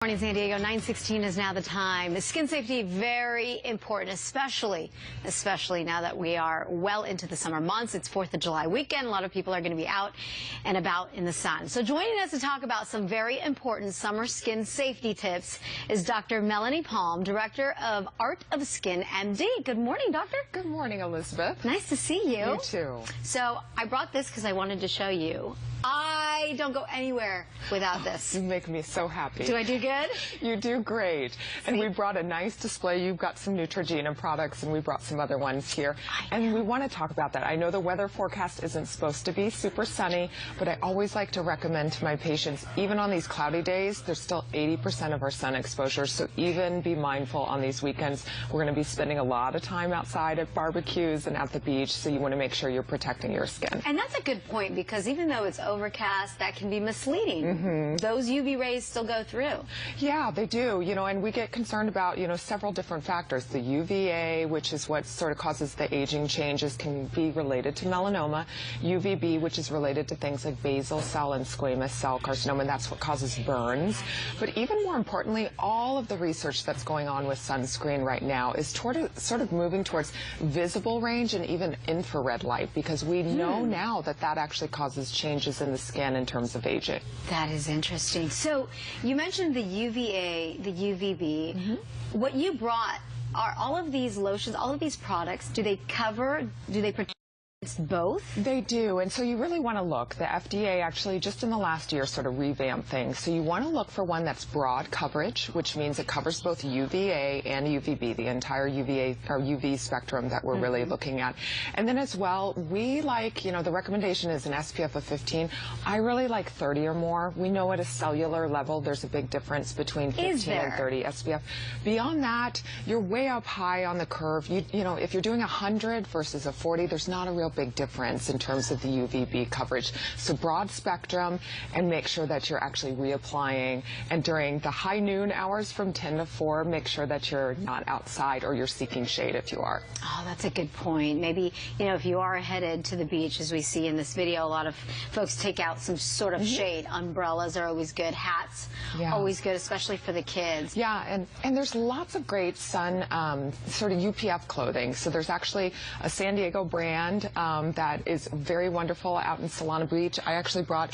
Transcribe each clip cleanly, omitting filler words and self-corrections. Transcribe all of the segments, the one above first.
Morning, San Diego. 9:16 is now the time. Skin safety, very important, especially now that we are well into the summer months. It's 4th of July weekend. A lot of people are going to be out and about in the sun. So joining us to talk about some very important summer skin safety tips is Dr. Melanie Palm, Director of Art of Skin, MD. Good morning, Doctor. Good morning, Elizabeth. Nice to see you. You too. So I brought this because I wanted to show you. I don't go anywhere without this. You make me so happy. Do I do good? You do great. And we brought a nice display. You've got some Neutrogena products, and we brought some other ones here. And we want to talk about that. I know the weather forecast isn't supposed to be super sunny, but I always like to recommend to my patients, even on these cloudy days, there's still 80% of our sun exposure. So even be mindful on these weekends. We're going to be spending a lot of time outside at barbecues and at the beach, so you want to make sure you're protecting your skin. And that's a good point, because even though it's overcast, that can be misleading. Those UV rays still go through. Yeah, they do, and we get concerned about, several different factors. The UVA, which is what sort of causes the aging changes, can be related to melanoma. UVB, which is related to things like basal cell and squamous cell carcinoma, and that's what causes burns. But even more importantly, all of the research that's going on with sunscreen right now is sort of moving towards visible range and even infrared light, because we know now that that actually causes changes in the skin in terms of aging. That is interesting. So you mentioned the UVA, the UVB. What you brought are all of these lotions, all of these products. Do they protect both? They do, and so you really want to look. The FDA actually just in the last year sort of revamped things. So you want to look for one that's broad coverage, which means it covers both UVA and UVB, the entire UVA or UV spectrum that we're really looking at. And then as well, we like, the recommendation is an SPF of 15. I really like 30 or more. We know at a cellular level there's a big difference between 15 and 30 SPF. Beyond that, you're way up high on the curve. If you're doing 100 versus a 40, there's not a real big difference in terms of the UVB coverage. So broad spectrum, and make sure that you're actually reapplying. And during the high noon hours from 10 to 4, make sure that you're not outside or you're seeking shade if you are. Oh, that's a good point. Maybe, if you are headed to the beach, as we see in this video, a lot of folks take out some sort of shade. Umbrellas are always good. Hats, always good, especially for the kids. Yeah, and there's lots of great sun sort of UPF clothing. So there's actually a San Diego brand that is very wonderful out in Solana Beach. I actually brought,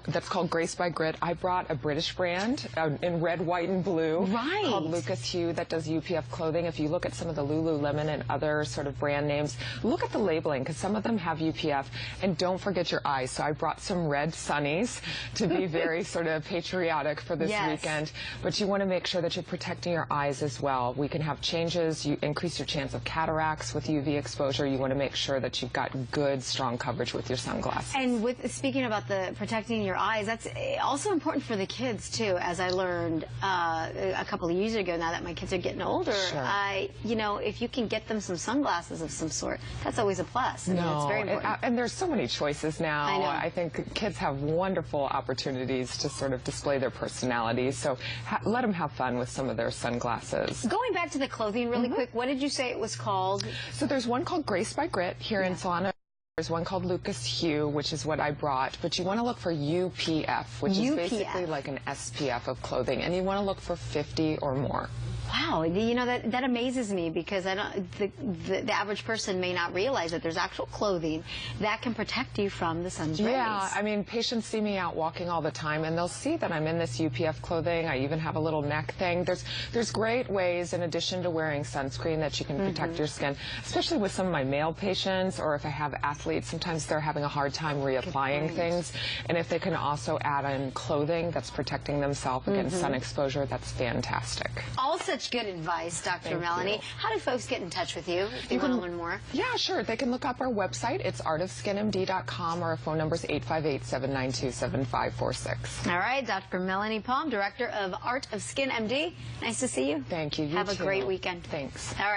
that's called Grace by Grit. I brought a British brand in red, white, and blue called Lucas Hue that does UPF clothing. If you look at some of the Lululemon and other sort of brand names, look at the labeling, because some of them have UPF. And don't forget your eyes. So I brought some red sunnies to be very sort of patriotic for this weekend. But you want to make sure that you're protecting your eyes as well. We can have changes. You increase your chance of cataracts with UV exposure. You want to make sure that you've got good, strong coverage with your sunglasses. And speaking about the protecting your eyes, that's also important for the kids too. As I learned a couple of years ago, now that my kids are getting older, if you can get them some sunglasses of some sort, that's always a plus. It's very important. And there's so many choices now. I know. I think kids have wonderful opportunities to sort of display their personalities. So let them have fun with some of their sunglasses. Going back to the clothing really quick, what did you say it was called? So there's one called Grace by Grit here in Solana. There's one called Lucas Hue, which is what I brought, but you want to look for UPF, which is basically like an SPF of clothing, and you want to look for 50 or more. Wow, that amazes me, because the average person may not realize that there's actual clothing that can protect you from the sun's rays. Yeah, I mean, patients see me out walking all the time, and they'll see that I'm in this UPF clothing. I even have a little neck thing. There's great ways, in addition to wearing sunscreen, that you can protect your skin, especially with some of my male patients, or if I have athletes, sometimes they're having a hard time reapplying things. And if they can also add in clothing that's protecting themselves against sun exposure, that's fantastic. All such good advice, Dr. Melanie. How do folks get in touch with you if you want to learn more? Yeah, sure. They can look up our website. It's artofskinmd.com, or our phone number is 858-792-7546. All right, Dr. Melanie Palm, Director of Art of Skin, MD. Nice to see you. Thank you. You Have too. a great weekend. Thanks. All right.